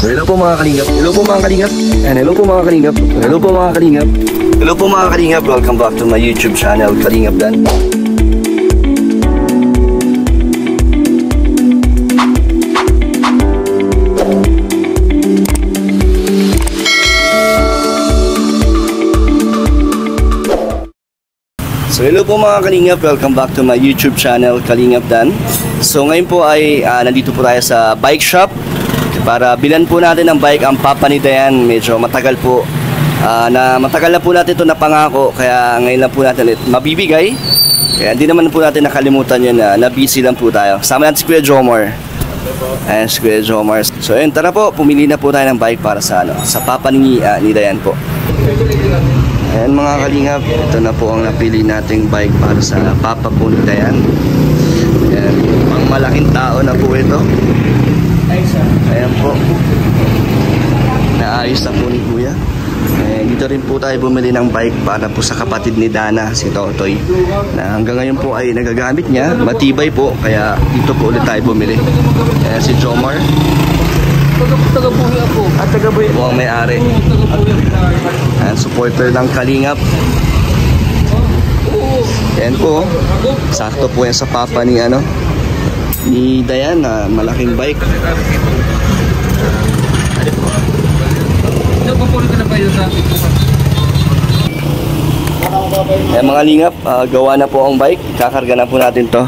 So hello po mga kalingap. Hello po mga kalingap. And hello po mga kalingap. Hello po mga kalingap. Hello po mga kalingap. Welcome back to my YouTube channel, Kalingap Dan. So hello po mga kalingap, welcome back to my YouTube channel, Kalingap Dan. So ngayon po ay nandito po tayo sa bike shop para bilan po natin ng bike ang papa ni Dayan. Medyo matagal po, matagal na po natin ito napangako, kaya ngayon lang po natin mabibigay. Kaya hindi naman po natin nakalimutan yun na busy lang po tayo. Sama natin si Kuya Jomar. Ayan si Kuya Jomar. So ayun, tara po, pumili na po tayo ng bike para sa papa ni Dayan po. Ayan mga kalingap, ito na po ang napili nating bike para sa papa po ni Dayan. Ayan, pang malaking tao na po ito. Ayan po, naayos na po ni Kuya. Ayan, dito rin po tayo bumili ng bike para po sa kapatid ni Dana, si Totoy, na hanggang ngayon po ay nagagamit niya, matibay po, kaya dito po ulit tayo bumili. Ayan si Jomar. Taga-buhi ako. Taga-buhi po ang may-ari. Ayan, supporter ng Kalingap. Ayan po, sakto po yan sa papa ni Dayan na malaking bike. Ayan mga Lingap, gawa na po ang bike. Kakarga na po natin to.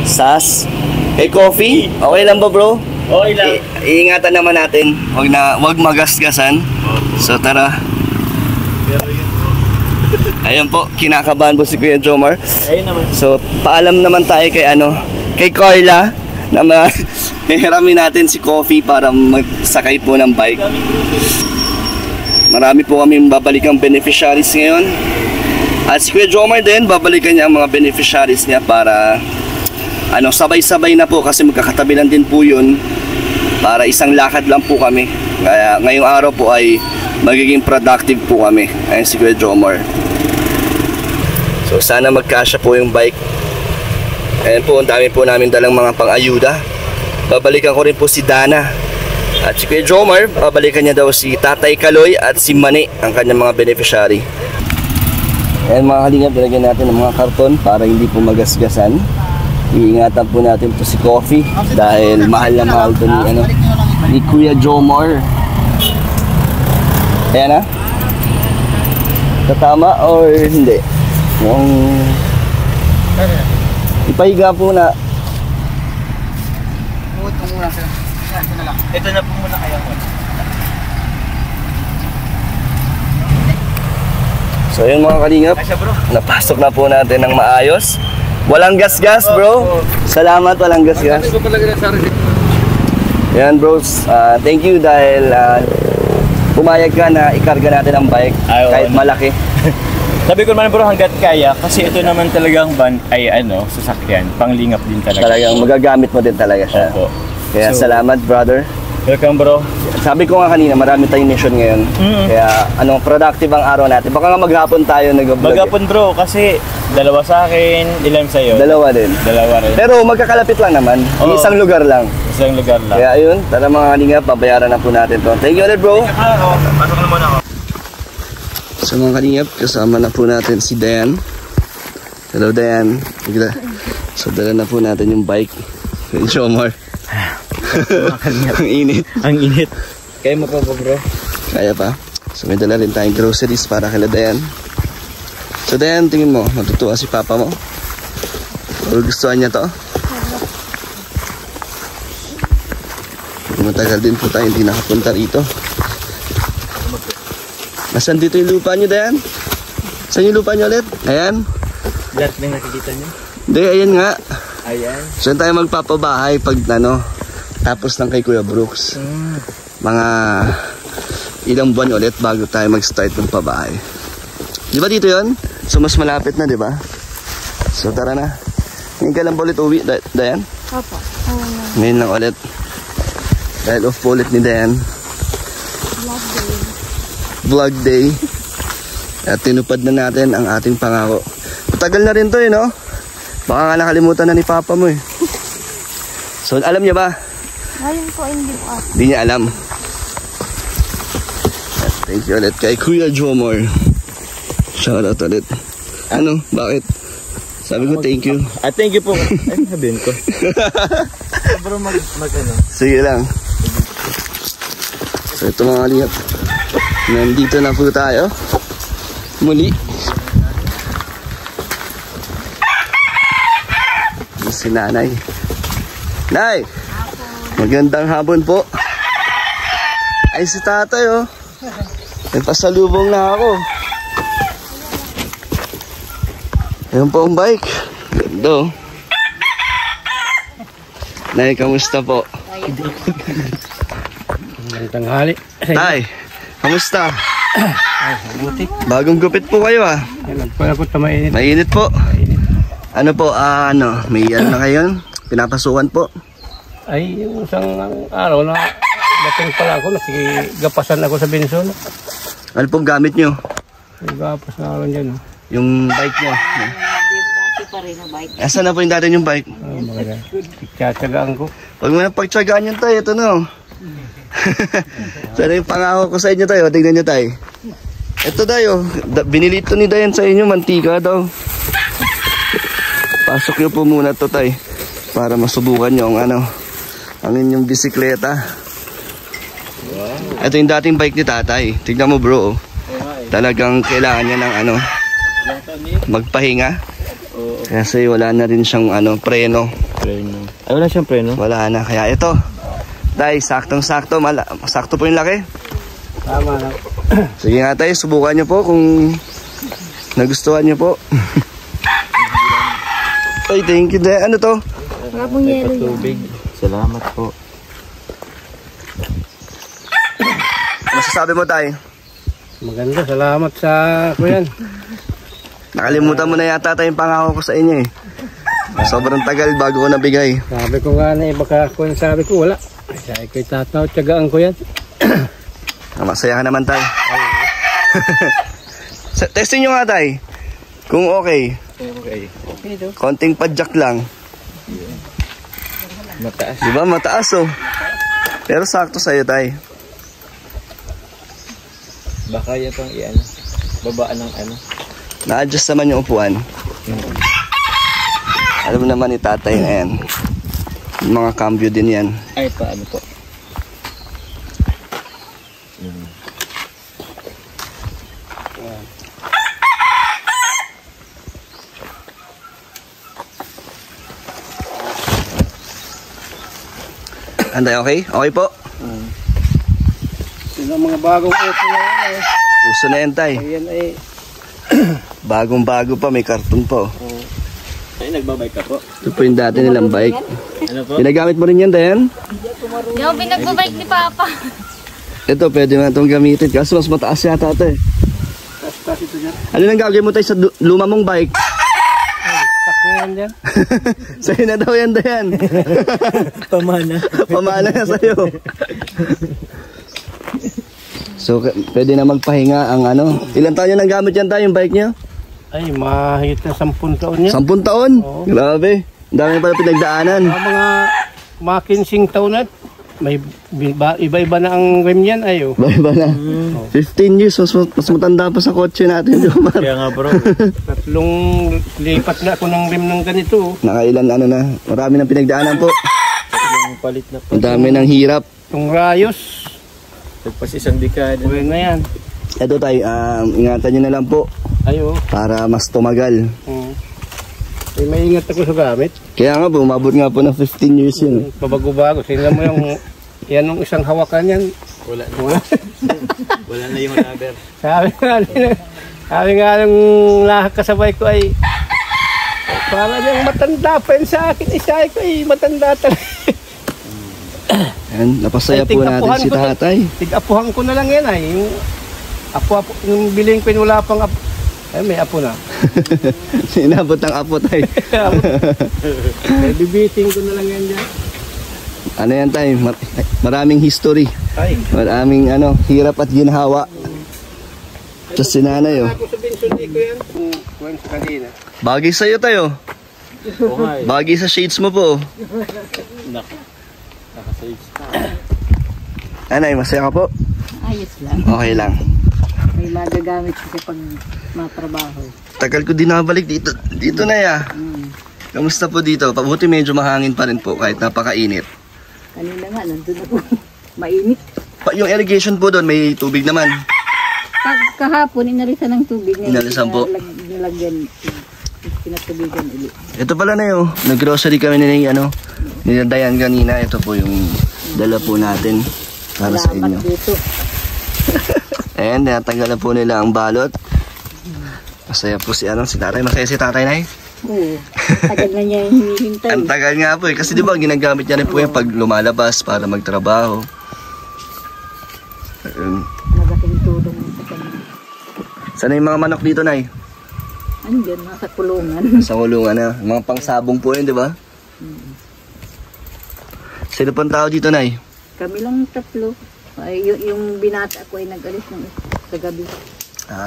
SAS. Hey coffee, okay lang ba bro? Okay lang. Iingatan naman natin. Wag magasgasan. So tara. Ayan po, kinakabahan po si Kuya Jomar. Ayun naman. So paalam naman tayo kay Carla na hihiramin natin si Coffee para magsakay po ng bike. Marami po kami babalikang beneficiaries ngayon. At si Kuya Jomar din, babalikan niya ang mga beneficiaries niya para sabay-sabay na po kasi magkakatabi lang din po yun para isang lakad lang po kami. Kaya ngayong araw po ay magiging productive po kami. Ayun si Kuya Jomar. So sana magkasya po yung bike. Ayan po, ang dami po namin dalang mga pang-ayuda. Babalikan ko rin po si Dana. At si Kuya Jomar, babalikan niya daw si Tatay Kaloy at si Mani, ang kanyang mga beneficiary. Ayan mga kalingap, nilagyan natin ng mga karton para hindi po magasgasan. Iingatan po natin to si Coffee dahil mahal na mahal to ni Kuya Jomar. Ayan na. Tatama or hindi? Yung ipahiga po na. Ito na po muna kaya mo. So yun mga kalingap, napasok na po natin ng maayos. Walang gas-gas bro. Salamat, walang gas-gas. Yan bros, thank you dahil pumayag ka na ikarga natin ang bike kahit malaki. Sabi ko naman bro, hanggat kaya, kasi ito naman talagang van ay sasakyan, panglingap din talaga. Talagang magagamit mo din talaga siya. Opo. Kaya salamat brother. Welcome bro. Sabi ko nga kanina, marami tayong mission ngayon. Kaya productive ang araw natin. Baka nga maghapon tayo nag-vlog. Maghapon bro, kasi dalawa sa akin, ilan sa'yo? Dalawa din. Dalawa rin. Pero magkakalapit lang naman. Isang lugar lang. Isang lugar lang. Kaya ayun, tara mga kalingap, pabayaran na po natin to. Thank you ulit bro. Pasok na muna ako. So mga kalingap, kasama na po natin si Dayan. Hello Dayan. So dala na po natin yung bike. Yung Jomar. Ang init. Ang init. Kaya mo pa bro? Kaya pa. So may dala rin tayong groceries para kay Dayan. So Dayan, tingin mo, matutuwa si papa mo? O gustuhan niya to? Matagal din po tayo hindi nakapunta rito. Nasaan dito yung lupa niyo, Dayan? Saan yung lupa niyo ulit? Ayan. Lahat na nakikita niyo? Hindi, ayan nga. Ayan. Saan tayo magpapabahay pag tapos ng kay Kuya Brooks? Mga ilang buwan ulit bago tayo mag-start ng pabahay. Di ba dito yun? So mas malapit na, di ba? So tara na. Ngayon ka lang ba ulit uwi, Dayan? Opo. Ngayon lang ulit. Dahil off po ulit ni Dayan. Vlog day. At tinupad na natin ang ating pangako. Matagal na rin to no? Baka nga nakalimutan na ni papa mo So alam niya ba? Ngayon po hindi po. Hindi niya alam. Thank you ulit kay Kuya Jomar. Shoutout ulit. Ano? Bakit? Sabi ko thank you. Thank you po. Ay, sabihin ko. Bro, ano? Sige lang. So ito mga kalingap. Nandito na po tayo. Muli. Si nanay. Nay! Magandang hapon po. Ay si tatay oh. May pasalubong na ako. Ayan po ang bike. Ganda oh. Nay, kamusta po? Magandang hali. Tay, kamusta? Ay, mabuti. Bagong gupit po kayo ah. Nagpalabot na mainit. Mainit po. Ano po, may ano na kayo? Pinapasukan po. Ay, yung isang araw na dating pala ako, nakikigapasan ako sa Benson. Ano pong gamit nyo? Nagapas na ako dyan. Yung bike nyo? Dati pa rin ang bike. Asan na po yung dati yung bike? Maganda. Tsatsagaan ko. Huwag mo na pagtsagaan yun tayo, ito na. So yung pangako ko sa inyo tayo, tignan nyo tayo. Ito tayo, binili ito ni Dayan sa inyo, mantika daw. Pasok nyo po muna ito tayo, para masubukan nyo ang inyong bisikleta. Ito yung dating bike ni tatay, tignan mo bro. Talagang kailangan niya ng magpahinga. Kasi wala na rin siyang preno. Ay, wala siyang preno? Wala na, kaya ito. Tay, saktong-sakto, sakto po yung laki. Tama na. Sige nga tayo, subukan nyo po kung nagustuhan nyo po. Ay, thank you din. Ano to? Kapong yelo yan. Tubig. Salamat po. Masasabi mo tayo? Maganda, salamat sa kuyan. Nakalimutan mo na yata tayo yung pangako ko sa inyo eh. Sobrang tagal bago ko nabigay. Sabi ko nga na baka kung sabi ko wala. Sabi ko itataw, tsagaan ko yan. Masaya ka naman tayo. Testin nyo nga tayo. Kung okay. Okay. Okay do. Konting padjak lang. Mataas. Diba? Mataas oh. Pero sakto sa'yo tayo. Baka yan pang babaan ng Na-adjust naman yung upuan. Alam mo naman ni tatay na yan. Yung mga cambio din yan. Ay, paano po? Anday, okay? Okay po? Sino mga bagong uso na yan eh. Uso na yan tay. Ayan ay Bagong-bago pa, may karton pa. Ay, nagbabike ka po? Ito po yung dati nilang bike. Ano po? Ginagamit mo rin yan, Dayan? Yung pinagbabike ni Papa. Ito, pwede mo na itong gamitin. Kaso mas mataas yata ito eh. Ano nang gagawin mo tayo sa luma mong bike? tak na yan dyan. Sa'yo na daw yan, Dayan. Pamana. Pamana na sa'yo. So, pwede na magpahinga ang Ilan taon nyo nang gamit yan tayo, yung bike nyo? Ay, mahigit na 10 taon yan. 10 taon? Oo. Grabe. Ang dami pala pinagdaanan. Mga 15 taon na, may iba-iba na ang rim yan. Ayo. Iba na. 15 years, mas matanda pa sa kotse natin, Jomar. Kaya nga bro. Tatlong lipat na ako ng rim ng ganito. Nakailan na. Marami ng pinagdaanan po. Yung palit na po. Ang dami ng hirap. Itong rayos, Nagpas isang dekada. uwi na yan. Ito tayo, ingatan nyo na lang po Ayo. para mas tumagal. Ay, maingat ako sa gamit. Kaya nga po, umabot nga po ng 15 years yun. Pabago-bago. Tingnan mo yung yan yung isang hawakan yan. Wala na. Wala. Wala na yung rubber. Sabi nga yung lahat kasabay ko ay para yung matanda pa yun sa akin. Isa ko ay matanda talaga. Ayan, napasaya po natin si tatay. Tig-apuhan ko na lang yan ay. Yung apo-apo, yung biling ko wala pang apo. Ay, may apo na. Sinabot ng apo tayo. Bibiting ko na lang yan dyan. Ano yan tayo? Maraming history. Ay. Maraming hirap at ginhawa. Tapos si nanay oh. Ako sa Benson ko yan. Kuwan sa kanina. Bagay sa'yo tayo. Oo nga eh. Bagay sa shades mo po. Nakasage ka. Anay, masaya ka po? Ay, Ayos lang. Okay lang. May magagamit kasi pag matrabaho. Tagal ko din nakabalik dito. Dito na ya. Kamusta po dito? Pabuti medyo mahangin pa rin po kahit napakainit. Kanina nga, nandun ako. Mainit. Yung irrigation po doon, may tubig naman. Kahapon, inalisan ng tubig. Inalisan po. Nilagyan. Pinatubigan ulit. Ito pala na yun. Nag-grocery kami ni Dayan kanina. Ito po yung dala po natin para sa inyo. Salamat dito. And natanggal na po nila ang balot. Masaya po si tatay. Masaya si tatay na Oo. Tagal na niya hinihintay. Ang tagal nga po kasi di ba ginagamit niya rin po yung pag lumalabas para magtrabaho. Magating tulong sa kanya. Sana yung mga manok dito, Nay? Andyan, nasa kulungan. Sa kulungan na. Mga pangsabong po yun, di ba? Sino pang tao dito, Nay? Kami lang tatlo. Ay, yung binata ko ay nag-alis ng kagabi.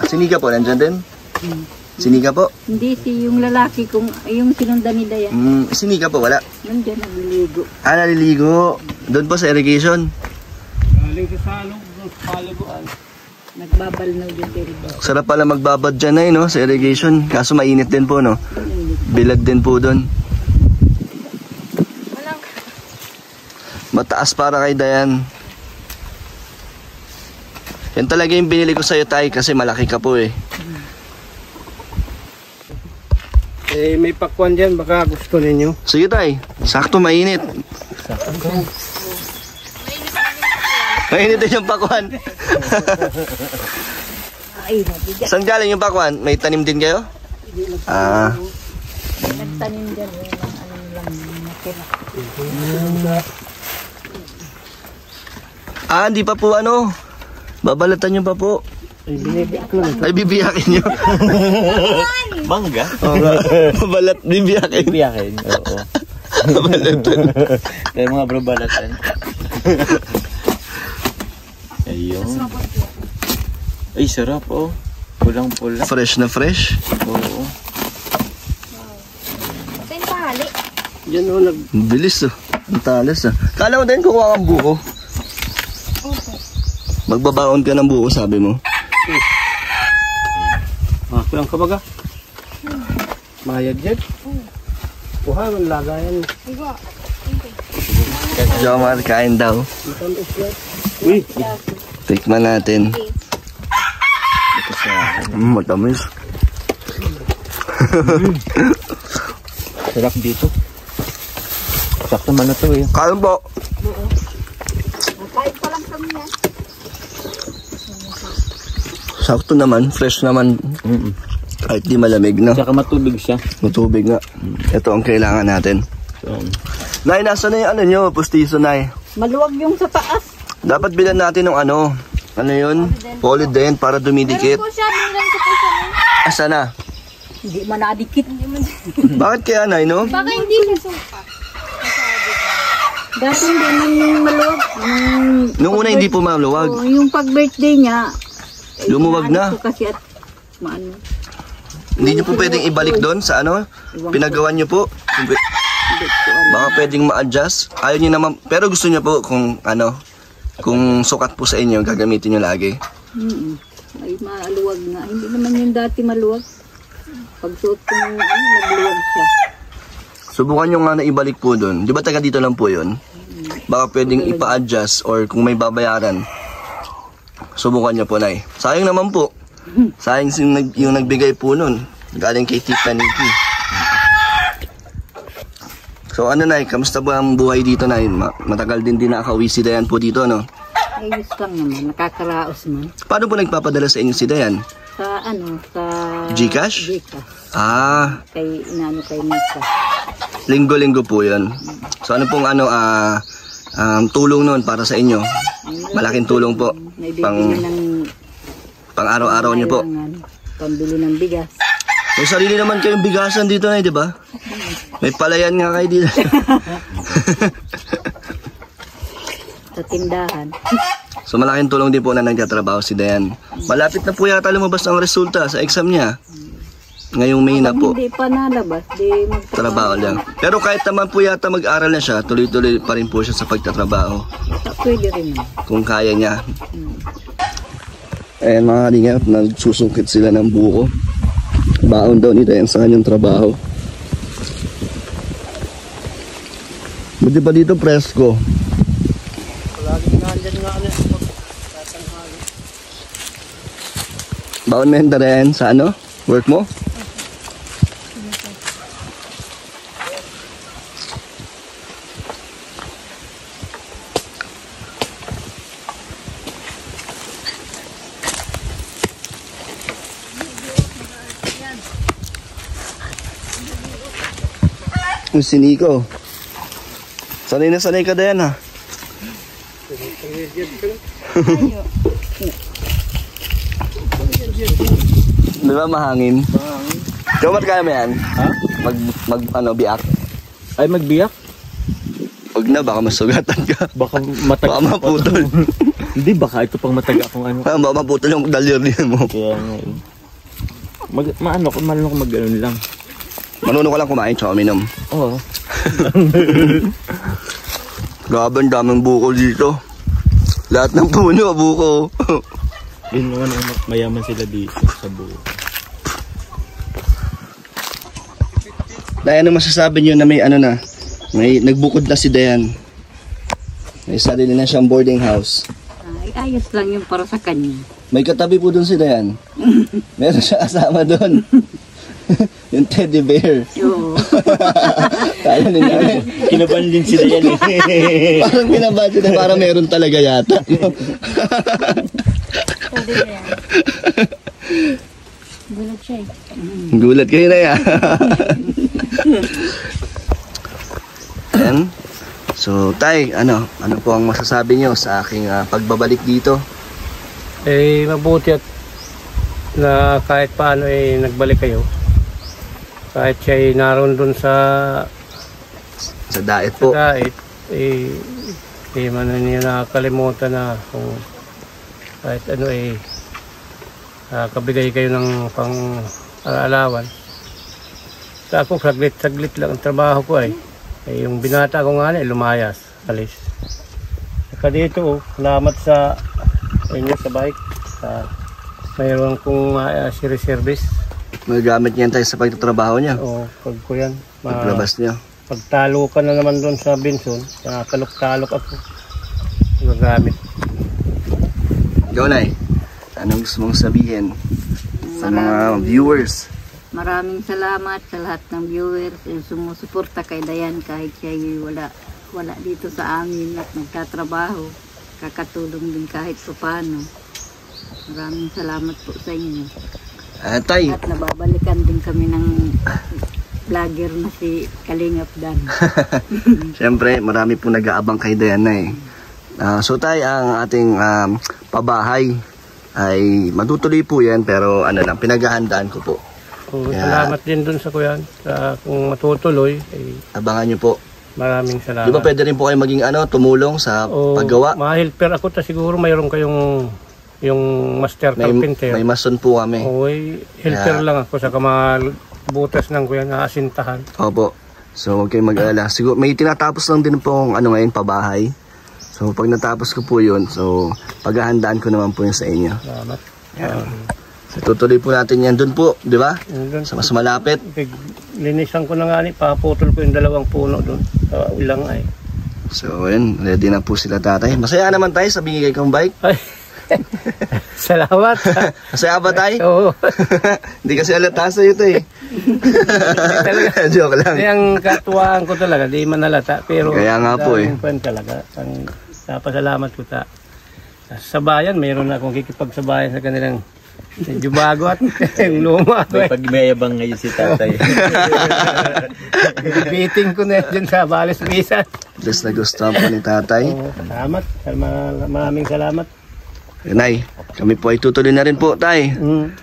Sinika po, nandyan din? Sinika po? Hindi, yung lalaki kong, yung sinundan ni Dayan. Sinika po, wala? Nandyan, nagliligo. Naliligo. Doon po sa irrigation. Galing sa salong, palaguan. Nagbabalnaw din dito. Sarap pala magbabad dyan, no? Sa irrigation. Kaso mainit din po, no? Bilad din po doon. Mataas para kay Dayan. Yan talaga yung binili ko sa'yo, Tay, kasi malaki ka po eh. May pakwan dyan, baka gusto ninyo. Sige, Tay. Sakto, mainit. Mainit din yung pakwan. Ay, nabigat. Saan galing yung pakwan? May tanim din kayo? Nagtanim dyan, yung ano lang, nakira. Hindi pa po babalatan nyo pa po. Ay, binibiyak lang. Ay, bibiyakin nyo. Mangga? Oo nga. Babalat, bibiyakin. Biyakin, oo. Babalatan. Kaya mga bro balatan. Ayun. Ay, sarap oh. Pulang-pula. Fresh na fresh. Oo. Tentali. Yan o, Bilis Ang talas Kala ko din kukuha kang buko. Magbabaon ka ng buko, sabi mo. kulang ka baga. Mayag dyan. Puha, ang lagayan. Jomar, kain daw. Uy, Tikman natin. Matamis. Sarap dito. Sakto man na to eh. Kain po. Kahit pa lang kami yan. Sakto naman, fresh naman. Kahit di malamig, no? Saka matubig siya. Matubig nga. Ito ang kailangan natin. So, Nay, nasa na yung nyo? Pustiso, Nay. Maluwag yung sa taas. Dapat bilan natin ng ano yun? Polydent para dumidikit. Meron po siya, bilang ko po siya. Asa na? Hindi man nadikit. Bakit kaya, Nay, no? Baka hindi siya sumpa. Dati hindi man maluwag. Nung una hindi po maluwag. Yung pag-birthday niya, Lumuwag na. ko kasi at maano. Hindi nyo po pwedeng ibalik doon sa pinagawan nyo po. Baka pwedeng ma-adjust. Ayaw nyo naman, pero gusto nyo po kung kung sukat po sa inyo, gagamitin nyo lagi. Ay, maluwag na. Hindi naman yung dati maluwag. Pag suot ko magluwag siya. Subukan nyo nga na ibalik po doon. Di ba taga dito lang po yun? Baka pwedeng ipa-adjust or kung may babayaran. Subukan nyo po, Nay. Sayang naman po. Sayang yung nagbigay po nun. Galing kay Tita Nikki. So Nay, kamusta ba ang buhay dito, Nay? Matagal din nakauwi si Dayan po dito, no? Ayos lang naman, nakakaraos man. Paano po nagpapadala sa inyo si Dayan? Sa sa Gcash? Gcash. Kay Nika. Linggo-linggo po yun. So ano pong tulong nun para sa inyo? Malaking tulong po. Pang araw-araw nyo po. Pambili ng bigas. May sarili naman kayong bigasan dito, Nay, di ba? May palayan nga kayo dito. Sa tindahan. So malaking tulong din po na nagtatrabaho si Dayan. Malapit na po yata lumabas ang resulta sa exam niya. Ngayong May na po. Hindi pa nalabas, di Trabaho lang. Pero kahit naman po yata mag-aral na siya, tuloy-tuloy pa rin po siya sa pagtatrabaho. Pwede rin. Kung kaya niya. Ayan mga kalingap, nagsusungkit sila ng buko. Baon daw nila yan sa kanyang trabaho. Buti ba dito presko? Laging nandyan nga ano. Baon mo yan rin sa ano? Work mo? Yung si Nico. Sanay na sanay ka din ha. Di ba mahangin? Mahangin. Kamat kaya mo yan? Ha? Biak? Ay, magbiyak? Huwag na, baka masugatan ka. Baka mataga. Baka maputol. Hindi, baka ito pang mataga kung ano. Baka maputol yung dalyer din mo. Kaya nga eh. Marunong ko mag-ganon lang. Marunong ka lang kumain, tsaka uminom. Oo. Grabe, ang daming buko dito. Lahat ng puno, buko. Yun naman, mayaman sila dito sa buo. Dahil ano masasabi nyo na may ano na, may nagbukod na si Dayan. May sarili na siyang boarding house. Ay, ayos lang yung para sa kanya. May katabi po dun si Dayan. Meron siya kasama dun. Yung teddy bear. Oo. Kaya niya. Kinabahan din sila yan eh. Parang kinabahan sila, parang meron talaga yata. Pwede na yan. Gulat siya eh. Gulat kayo na yan. Ayan. So, Tay, ano po ang masasabi nyo sa aking pagbabalik dito? Mabuti at na kahit paano nagbalik kayo. Kahit siya naroon dun sa Sa diet po. diet, man na niya nakakalimutan na kung kahit ano kabigay kayo ng pang-alawan. Sa ako, saglit lang ang trabaho ko yung binata ko nga lumayas, alis. Saka dito, salamat sa inyo sa bike. Mayroon kong service. May gamit niyan tayo sa pagtatrabaho niya. O pag ko yan. Paglabas niya. Pagtalo ka na naman doon sa Binson, talok-talok ako. Gagamit. Ikaw, Nay, anong gusto mong sabihin sa mga viewers? Maraming salamat sa lahat ng viewers yung sumusuporta kay Dayan kahit siya wala dito sa amin at nagtatrabaho. Kakatulong din kahit paano. Maraming salamat po sa inyo. Tay. At nababalikan din kami ng vlogger na si Kalingap Dan. Siyempre, marami po nag-aabang kay Diana so Tay, ang ating pabahay ay matutuloy po yan pero pinaghahandaan ko po. Salamat din dun sa kuyan. Kung matutuloy, abangan nyo po. maraming salamat. Di ba pwede rin po kayo maging tumulong sa paggawa? Ma-helper ako siguro mayroon kayong yung master carpenter. May mason po kami. Helper lang ako sa butas ng kuya na asintahan. Opo. So huwag kayong mag-alala. Siguro may tinatapos lang din pong ngayon pabahay. So pag natapos ko po yun, so paghahandaan ko naman po yun sa inyo. Salamat. So tutuloy po natin yan doon po, di ba? Sa mas malapit. Linisan ko na nga paputol ko yung 2 puno doon sa ulang So yun, ready na po sila tatay. Masaya naman tayo sa binigay kong bike. Salamat. Masaya ba tayo? Oo. Hindi kasi alata sa ito Joke lang. Ang katuwaan ko talaga, di manalata. Pero kaya nga po talaga. Napasalamat ko sa bayan, mayroon na akong kikipagsabayan sa kanilang medyo bago at yung luma. May pagmayabang ngayon si tatay. Beating ko na dyan sa Balis Bisan. Just na gusto po ni tatay. Salamat. Maraming salamat. Nay, kami po ay tutuloy na rin po, tay. Maraming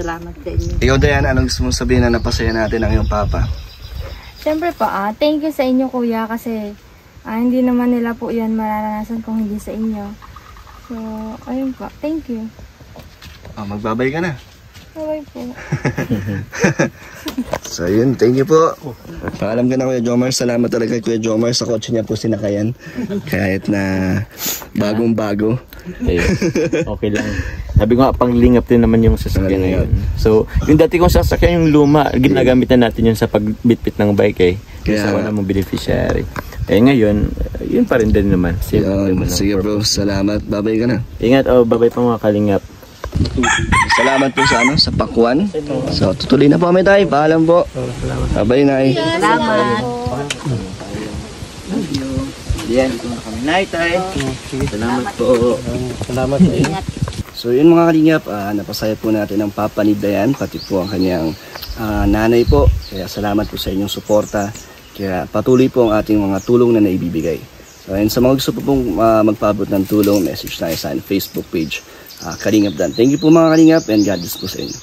salamat sa inyo. Ikaw, Dayan, anong gusto mong sabihin na napasaya natin ang iyong papa? Siyempre po, thank you sa inyo kuya kasi hindi naman nila po yan mararanasan kung hindi sa inyo. So, ayun po, thank you. Magbabay ka na. Bye po. So yun, thank you po. Paalam ka na Kuya Jomar. Salamat talaga kay Kuya Jomar sa kotse niya po sinakayan. Kahit na bagong-bago. Ayun. Okay lang. Sabi ko nga, panglingap din naman yung sasakyan na yun. So, yung dati kong sasakyan yung luma, ginagamit na natin yun sa pagbitbit ng bike eh. Kaya sa wala mong beneficiary. Eh ngayon, yun pa rin din naman. Yun, sige bro, salamat. Babay ka na. Ingat, babay pa mga kalingap. Salamat po sa sa pakwan. So, tutuloy na po kami tayo. Paalam po. Babay na eh. Salamat. Yan, ito na kami. Night, ay. Salamat po. Salamat sa inyo. So yun mga kalingap, napasaya po natin ang Papa ni Dayan, pati po ang kanyang nanay po. Kaya salamat po sa inyong suporta. Kaya patuloy po ang ating mga tulong na naibibigay. So ayun, sa mga gusto po pong magpaabot ng tulong, message tayo sa Facebook page, Kalingap Dan. Thank you po mga kalingap and God bless po sa inyo.